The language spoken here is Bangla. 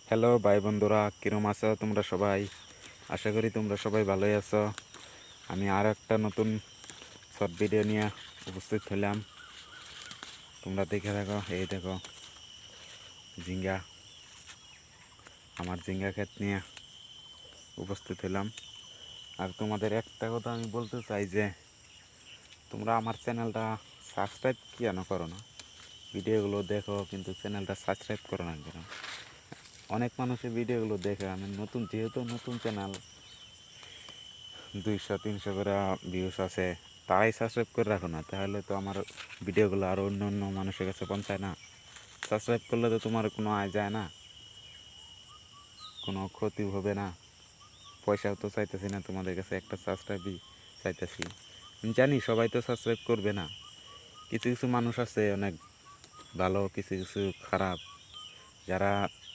হ্যালো ভাই বন্ধুরা, কিরম আছো তোমরা সবাই? আশা করি তোমরা সবাই ভালোই আছো। আমি আর একটা নতুন শর্ট ভিডিও নিয়ে উপস্থিত হলাম। তোমরা দেখে থাকো। এই দেখো ঝিঙ্গা, আমার ঝিঙ্গা ক্ষেত নিয়ে উপস্থিত হলাম। আর তোমাদের একটা কথা আমি বলতে চাই যে তোমরা আমার চ্যানেলটা সাবস্ক্রাইব কেন করো না? ভিডিওগুলো দেখো কিন্তু চ্যানেলটা সাবস্ক্রাইব করো না কেন? অনেক মানুষের ভিডিওগুলো দেখে, আমি নতুন, যেহেতু নতুন চ্যানেল, 200-300 করে ভিউস আছে, তাই সাবস্ক্রাইব করে রাখো না, তাহলে তো আমার ভিডিওগুলো আরও অন্য অন্য মানুষের কাছে পৌঁছায় না। সাবস্ক্রাইব করলে তো তোমার কোনো আয় যায় না, কোনো ক্ষতি হবে না। পয়সাও তো চাইতেছি না তোমাদের কাছে, একটা সাবস্ক্রাইবই চাইতেছি। আমি জানি সবাই তো সাবস্ক্রাইব করবে না, কিছু কিছু মানুষ আছে অনেক ভালো, কিছু কিছু খারাপ, যারা